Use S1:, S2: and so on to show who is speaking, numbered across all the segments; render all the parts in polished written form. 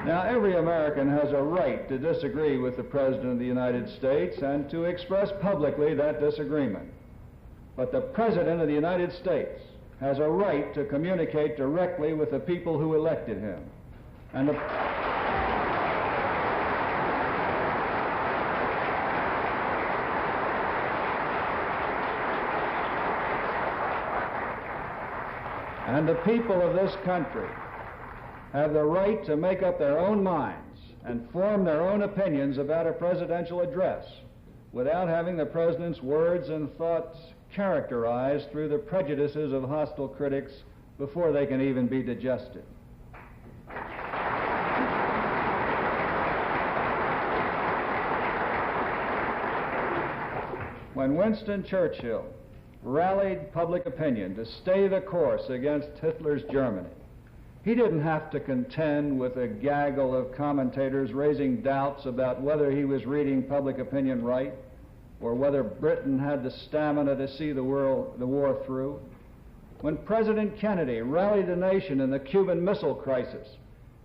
S1: Now, every American has a right to disagree with the President of the United States and to express publicly that disagreement. But the President of the United States has a right to communicate directly with the people who elected him. And the people of this country have the right to make up their own minds and form their own opinions about a presidential address without having the President's words and thoughts characterized through the prejudices of hostile critics before they can even be digested. When Winston Churchill rallied public opinion to stay the course against Hitler's Germany, he didn't have to contend with a gaggle of commentators raising doubts about whether he was reading public opinion right or whether Britain had the stamina to see the war through. When President Kennedy rallied the nation in the Cuban Missile Crisis,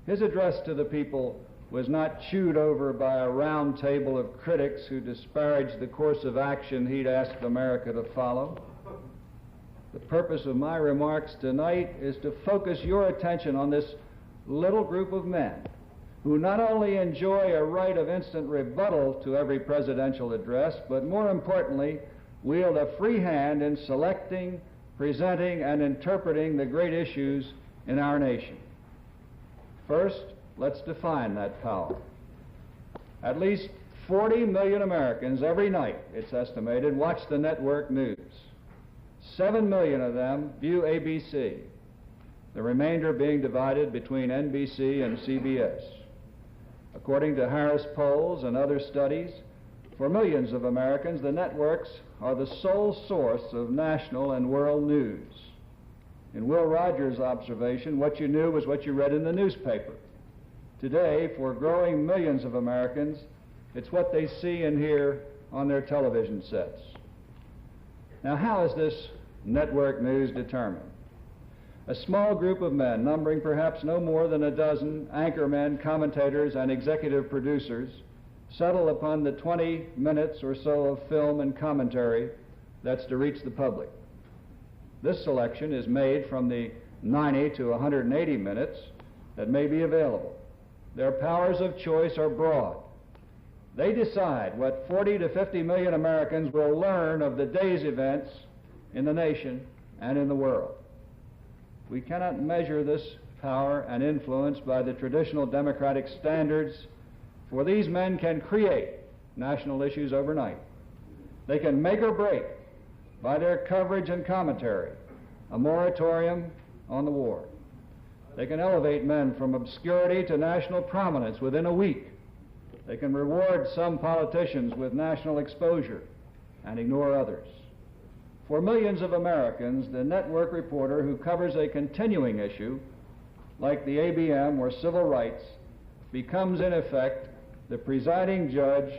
S1: his address to the people was not chewed over by a round table of critics who disparaged the course of action he'd asked America to follow. The purpose of my remarks tonight is to focus your attention on this little group of men who not only enjoy a right of instant rebuttal to every presidential address, but more importantly, wield a free hand in selecting, presenting, and interpreting the great issues in our nation. First, let's define that power. At least 40 million Americans every night, it's estimated, watch the network news. 7 million of them view ABC, the remainder being divided between NBC and CBS. According to Harris polls and other studies, for millions of Americans, the networks are the sole source of national and world news. In Will Rogers' observation, what you knew was what you read in the newspaper. Today, for growing millions of Americans, it's what they see and hear on their television sets. Now, how is this network news determined? A small group of men, numbering perhaps no more than a dozen anchormen, commentators, and executive producers, settle upon the 20 minutes or so of film and commentary that's to reach the public. This selection is made from the 90 to 180 minutes that may be available. Their powers of choice are broad. They decide what 40 to 50 million Americans will learn of the day's events in the nation and in the world. We cannot measure this power and influence by the traditional democratic standards, for these men can create national issues overnight. They can make or break by their coverage and commentary a moratorium on the war. They can elevate men from obscurity to national prominence within a week. They can reward some politicians with national exposure and ignore others. For millions of Americans, the network reporter who covers a continuing issue, like the ABM or civil rights, becomes in effect the presiding judge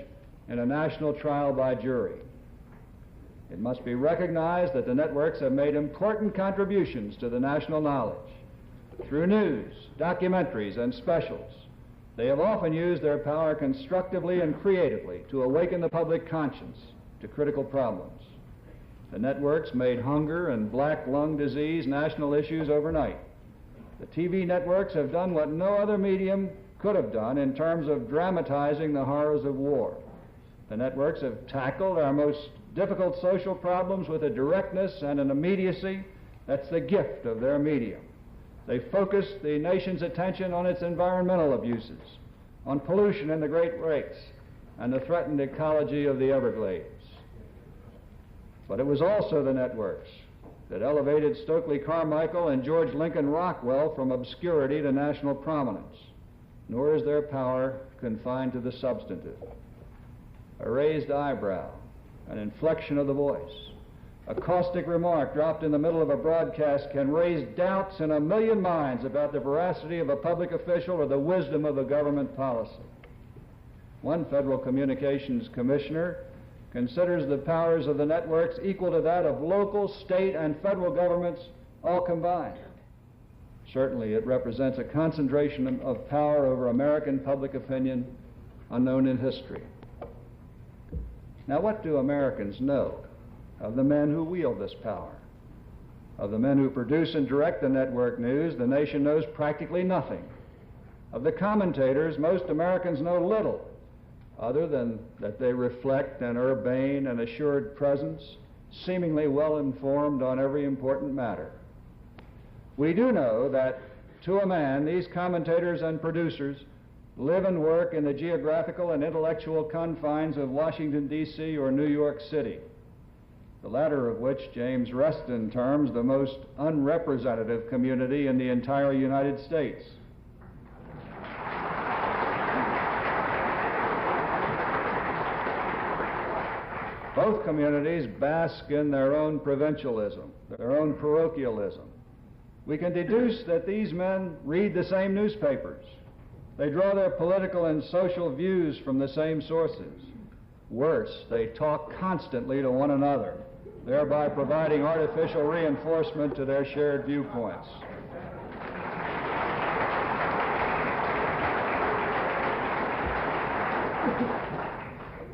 S1: in a national trial by jury. It must be recognized that the networks have made important contributions to the national knowledge. Through news, documentaries, and specials, they have often used their power constructively and creatively to awaken the public conscience to critical problems. The networks made hunger and black lung disease national issues overnight. The TV networks have done what no other medium could have done in terms of dramatizing the horrors of war. The networks have tackled our most difficult social problems with a directness and an immediacy that's the gift of their medium. They focused the nation's attention on its environmental abuses, on pollution in the Great Lakes, and the threatened ecology of the Everglades. But it was also the networks that elevated Stokely Carmichael and George Lincoln Rockwell from obscurity to national prominence. Nor is their power confined to the substantive. A raised eyebrow, an inflection of the voice, a caustic remark dropped in the middle of a broadcast can raise doubts in a million minds about the veracity of a public official or the wisdom of a government policy. One Federal Communications Commissioner considers the powers of the networks equal to that of local, state, and federal governments all combined. Certainly, it represents a concentration of power over American public opinion unknown in history. Now, what do Americans know of the men who wield this power? Of the men who produce and direct the network news, the nation knows practically nothing. Of the commentators, most Americans know little, other than that they reflect an urbane and assured presence, seemingly well informed on every important matter. We do know that, to a man, these commentators and producers live and work in the geographical and intellectual confines of Washington, D.C. or New York City, the latter of which James Reston terms the most unrepresentative community in the entire United States. Both communities bask in their own provincialism, their own parochialism. We can deduce that these men read the same newspapers. They draw their political and social views from the same sources. Worse, they talk constantly to one another, thereby providing artificial reinforcement to their shared viewpoints.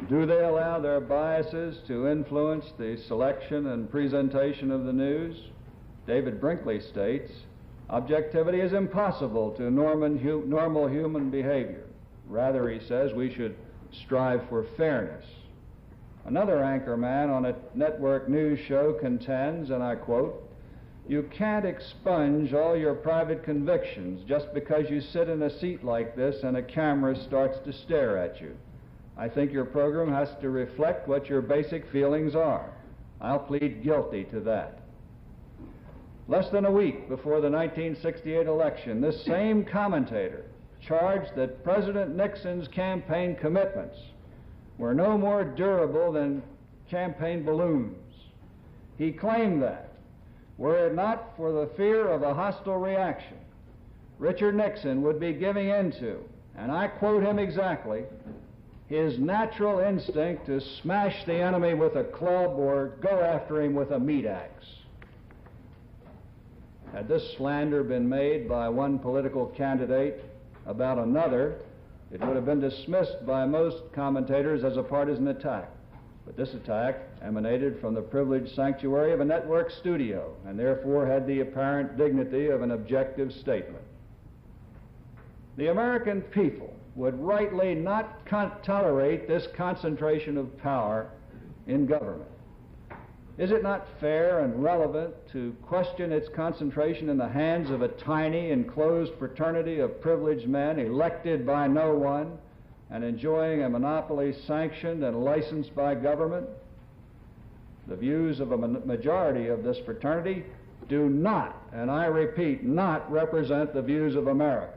S1: Do they allow their biases to influence the selection and presentation of the news? David Brinkley states, "Objectivity is impossible to normal human behavior. Rather," he says, "we should strive for fairness." Another anchorman on a network news show contends, and I quote, "You can't expunge all your private convictions just because you sit in a seat like this and a camera starts to stare at you. I think your program has to reflect what your basic feelings are. I'll plead guilty to that." Less than a week before the 1968 election, this same commentator charged that President Nixon's campaign commitments were no more durable than campaign balloons. He claimed that, were it not for the fear of a hostile reaction, Richard Nixon would be giving into, and I quote him exactly, his natural instinct to smash the enemy with a club or go after him with a meat axe. Had this slander been made by one political candidate about another, it would have been dismissed by most commentators as a partisan attack. But this attack emanated from the privileged sanctuary of a network studio and therefore had the apparent dignity of an objective statement. The American people would rightly not tolerate this concentration of power in government. Is it not fair and relevant to question its concentration in the hands of a tiny, enclosed fraternity of privileged men elected by no one and enjoying a monopoly sanctioned and licensed by government? The views of a majority of this fraternity do not, and I repeat, not represent the views of America.